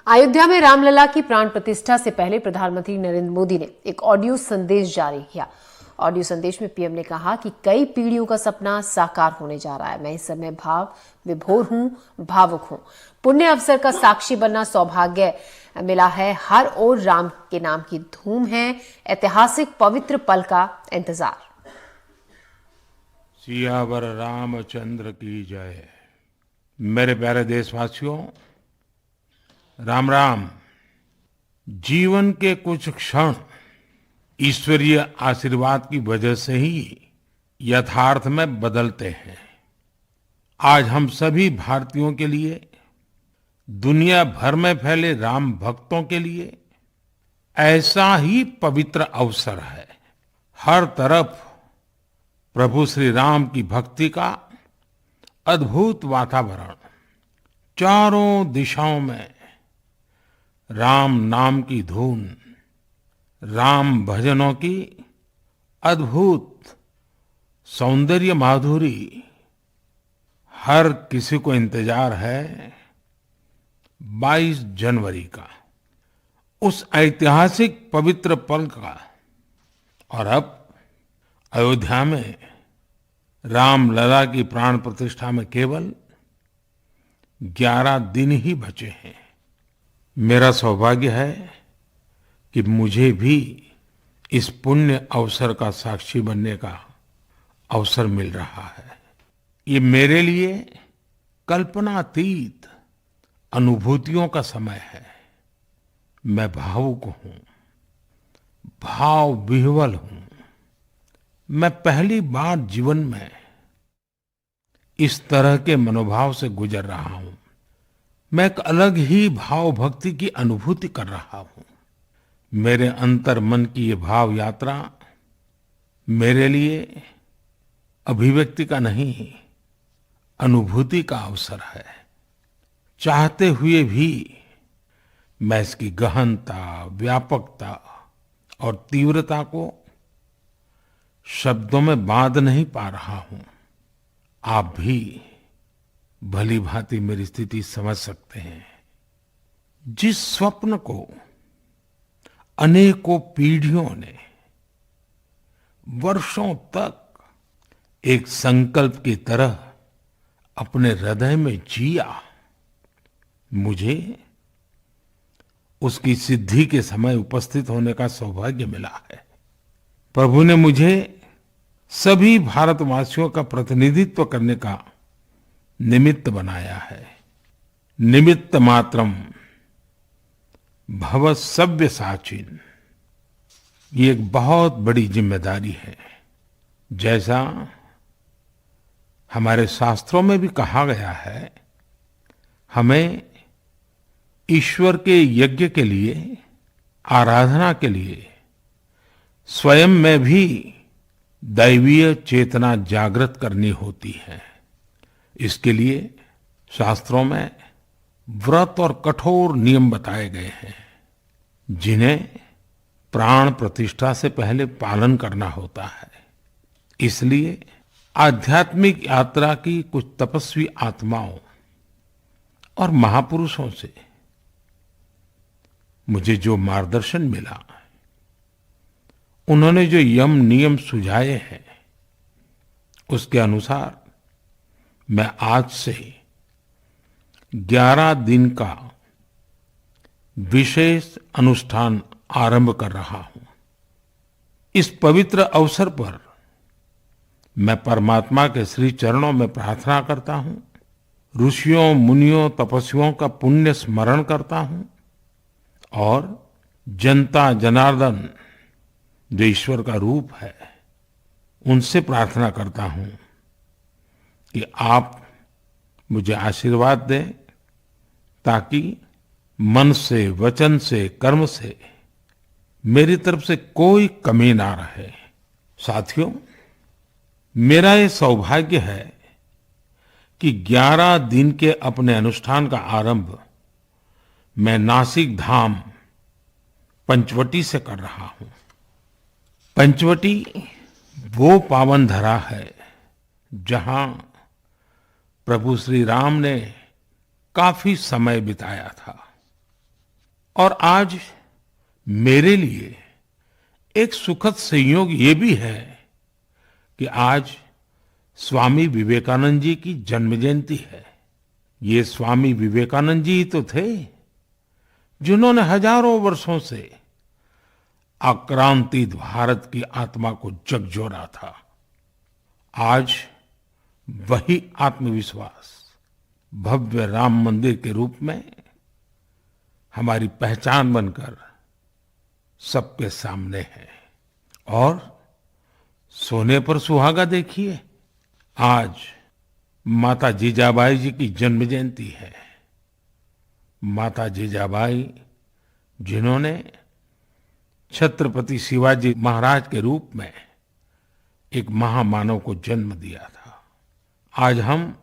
अयोध्या में रामलला की प्राण प्रतिष्ठा से पहले प्रधानमंत्री नरेंद्र मोदी ने एक ऑडियो संदेश जारी किया। ऑडियो संदेश में पीएम ने कहा कि कई पीढ़ियों का सपना साकार होने जा रहा है। मैं इस समय भाव विभोर हूं, भावुक हूं। पुण्य अवसर का साक्षी बनना सौभाग्य मिला है। हर ओर राम के नाम की धूम है। ऐतिहासिक पवित्र पल का इंतजार। सियावर रामचंद्र की जय। मेरे प्यारे देशवासियों, राम राम। जीवन के कुछ क्षण ईश्वरीय आशीर्वाद की वजह से ही यथार्थ में बदलते हैं। आज हम सभी भारतीयों के लिए, दुनिया भर में फैले राम भक्तों के लिए ऐसा ही पवित्र अवसर है। हर तरफ प्रभु श्री राम की भक्ति का अद्भुत वातावरण, चारों दिशाओं में राम नाम की धुन, राम भजनों की अद्भुत सौंदर्य माधुरी। हर किसी को इंतजार है 22 जनवरी का, उस ऐतिहासिक पवित्र पल का। और अब अयोध्या में रामलला की प्राण प्रतिष्ठा में केवल 11 दिन ही बचे हैं। मेरा सौभाग्य है कि मुझे भी इस पुण्य अवसर का साक्षी बनने का अवसर मिल रहा है। ये मेरे लिए कल्पनातीत अनुभूतियों का समय है। मैं भावुक हूं, भाव विह्वल हूं। मैं पहली बार जीवन में इस तरह के मनोभाव से गुजर रहा हूं। मैं एक अलग ही भाव भक्ति की अनुभूति कर रहा हूं। मेरे अंतर मन की ये भाव यात्रा मेरे लिए अभिव्यक्ति का नहीं, अनुभूति का अवसर है। चाहते हुए भी मैं इसकी गहनता, व्यापकता और तीव्रता को शब्दों में बांध नहीं पा रहा हूं। आप भी भली भांति मेरी स्थिति समझ सकते हैं। जिस स्वप्न को अनेकों पीढ़ियों ने वर्षों तक एक संकल्प की तरह अपने हृदय में जिया, मुझे उसकी सिद्धि के समय उपस्थित होने का सौभाग्य मिला है। प्रभु ने मुझे सभी भारतवासियों का प्रतिनिधित्व करने का निमित्त बनाया है। निमित्त मात्रम भव सव्यसाचिन। ये एक बहुत बड़ी जिम्मेदारी है। जैसा हमारे शास्त्रों में भी कहा गया है, हमें ईश्वर के यज्ञ के लिए, आराधना के लिए स्वयं में भी दैवीय चेतना जागृत करनी होती है। इसके लिए शास्त्रों में व्रत और कठोर नियम बताए गए हैं, जिन्हें प्राण प्रतिष्ठा से पहले पालन करना होता है। इसलिए आध्यात्मिक यात्रा की कुछ तपस्वी आत्माओं और महापुरुषों से मुझे जो मार्गदर्शन मिला, उन्होंने जो यम नियम सुझाए हैं, उसके अनुसार मैं आज से 11 दिन का विशेष अनुष्ठान आरंभ कर रहा हूं। इस पवित्र अवसर पर मैं परमात्मा के श्री चरणों में प्रार्थना करता हूं, ऋषियों, मुनियों, तपस्वियों का पुण्य स्मरण करता हूं और जनता जनार्दन, जो ईश्वर का रूप है, उनसे प्रार्थना करता हूं कि आप मुझे आशीर्वाद दें, ताकि मन से, वचन से, कर्म से मेरी तरफ से कोई कमी ना रहे। साथियों, मेरा ये सौभाग्य है कि 11 दिन के अपने अनुष्ठान का आरंभ मैं नासिक धाम पंचवटी से कर रहा हूं। पंचवटी वो पावन धरा है जहां प्रभु श्री राम ने काफी समय बिताया था। और आज मेरे लिए एक सुखद संयोग ये भी है कि आज स्वामी विवेकानंद जी की जन्म जयंती है। ये स्वामी विवेकानंद जी ही तो थे जिन्होंने हजारों वर्षों से आक्रांतित भारत की आत्मा को झकझोरा था। आज वही आत्मविश्वास भव्य राम मंदिर के रूप में हमारी पहचान बनकर सबके सामने है। और सोने पर सुहागा देखिए, आज माता जीजाबाई जी की जन्म जयंती है। माता जीजाबाई जिन्होंने छत्रपति शिवाजी महाराज के रूप में एक महामानव को जन्म दिया था। आज हम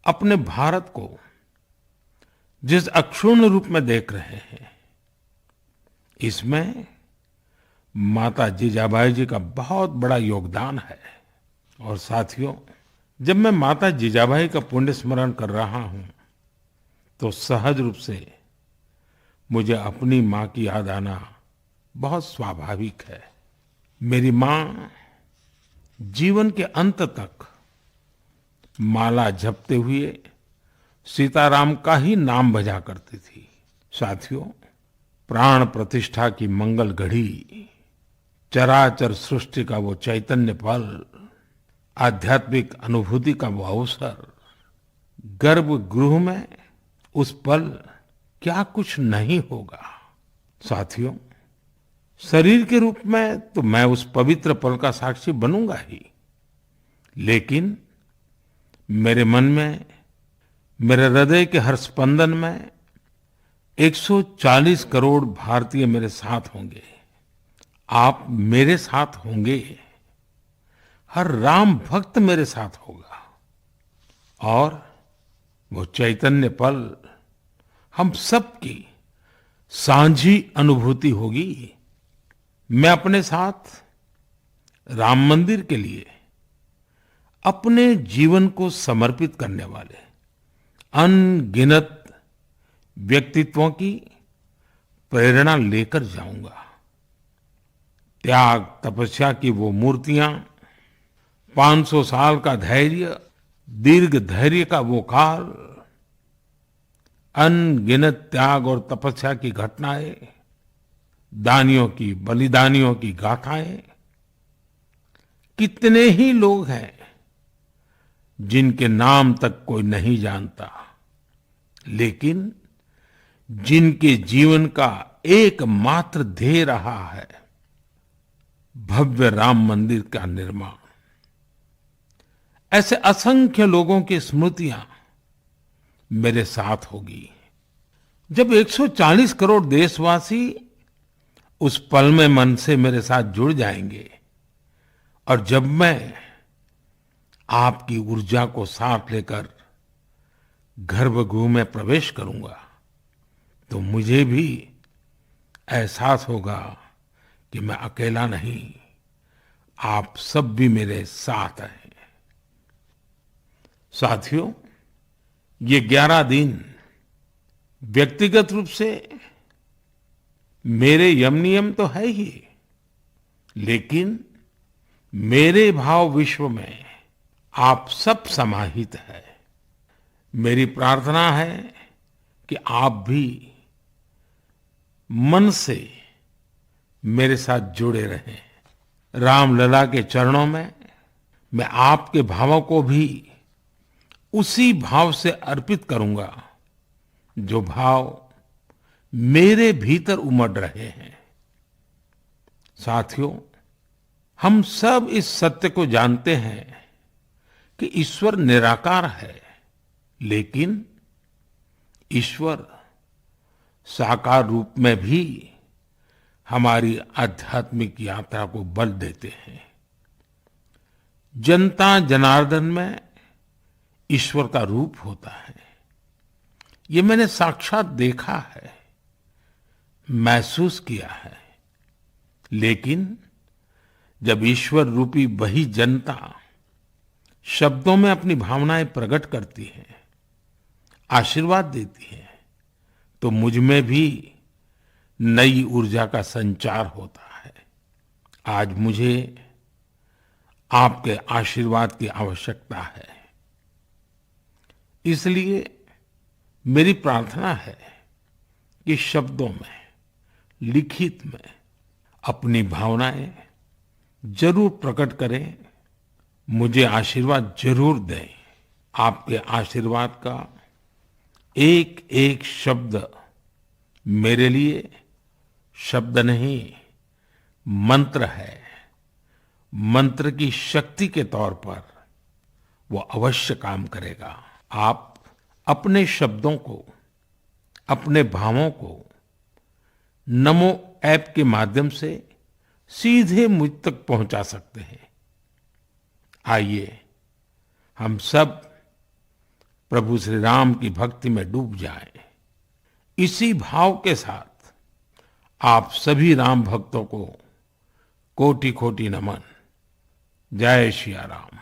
अपने भारत को जिस अक्षुण्ण रूप में देख रहे हैं, इसमें माता जीजाबाई जी का बहुत बड़ा योगदान है। और साथियों, जब मैं माता जीजाबाई का पुण्य स्मरण कर रहा हूं तो सहज रूप से मुझे अपनी मां की याद आना बहुत स्वाभाविक है। मेरी मां जीवन के अंत तक माला जपते हुए सीताराम का ही नाम भजा करती थी। साथियों, प्राण प्रतिष्ठा की मंगल घड़ी, चराचर सृष्टि का वो चैतन्य पल, आध्यात्मिक अनुभूति का वो अवसर, गर्भगृह में उस पल क्या कुछ नहीं होगा। साथियों, शरीर के रूप में तो मैं उस पवित्र पल का साक्षी बनूंगा ही, लेकिन मेरे मन में, मेरे हृदय के हर स्पंदन में 140 करोड़ भारतीय मेरे साथ होंगे। आप मेरे साथ होंगे, हर राम भक्त मेरे साथ होगा और वो चैतन्य पल हम सबकी साझी अनुभूति होगी। मैं अपने साथ राम मंदिर के लिए अपने जीवन को समर्पित करने वाले अनगिनत व्यक्तित्वों की प्रेरणा लेकर जाऊंगा। त्याग तपस्या की वो मूर्तियां, 500 साल का धैर्य, दीर्घ धैर्य का वो काल, अनगिनत त्याग और तपस्या की घटनाएं, दानियों की, बलिदानियों की गाथाएं, कितने ही लोग हैं जिनके नाम तक कोई नहीं जानता, लेकिन जिनके जीवन का एकमात्र ध्येय रहा है भव्य राम मंदिर का निर्माण। ऐसे असंख्य लोगों की स्मृतियां मेरे साथ होगी। जब 140 करोड़ देशवासी उस पल में मन से मेरे साथ जुड़ जाएंगे और जब मैं आपकी ऊर्जा को साथ लेकर गर्भगृह में प्रवेश करूंगा तो मुझे भी एहसास होगा कि मैं अकेला नहीं, आप सब भी मेरे साथ हैं। साथियों, ये 11 दिन व्यक्तिगत रूप से मेरे यम नियम तो है ही, लेकिन मेरे भाव विश्व में आप सब समाहित है। मेरी प्रार्थना है कि आप भी मन से मेरे साथ जुड़े रहें। रामलला के चरणों में मैं आपके भावों को भी उसी भाव से अर्पित करूंगा जो भाव मेरे भीतर उमड़ रहे हैं। साथियों, हम सब इस सत्य को जानते हैं कि ईश्वर निराकार है, लेकिन ईश्वर साकार रूप में भी हमारी आध्यात्मिक यात्रा को बल देते हैं। जनता जनार्दन में ईश्वर का रूप होता है, ये मैंने साक्षात देखा है, महसूस किया है। लेकिन जब ईश्वर रूपी वही जनता शब्दों में अपनी भावनाएं प्रकट करती है, आशीर्वाद देती है, तो मुझ में भी नई ऊर्जा का संचार होता है। आज मुझे आपके आशीर्वाद की आवश्यकता है। इसलिए मेरी प्रार्थना है कि शब्दों में, लिखित में अपनी भावनाएं जरूर प्रकट करें, मुझे आशीर्वाद जरूर दें। आपके आशीर्वाद का एक एक शब्द मेरे लिए शब्द नहीं, मंत्र है। मंत्र की शक्ति के तौर पर वो अवश्य काम करेगा। आप अपने शब्दों को, अपने भावों को नमो ऐप के माध्यम से सीधे मुझ तक पहुंचा सकते हैं। आइए हम सब प्रभु श्री राम की भक्ति में डूब जाएं। इसी भाव के साथ आप सभी राम भक्तों को कोटि कोटि नमन। जय श्री राम।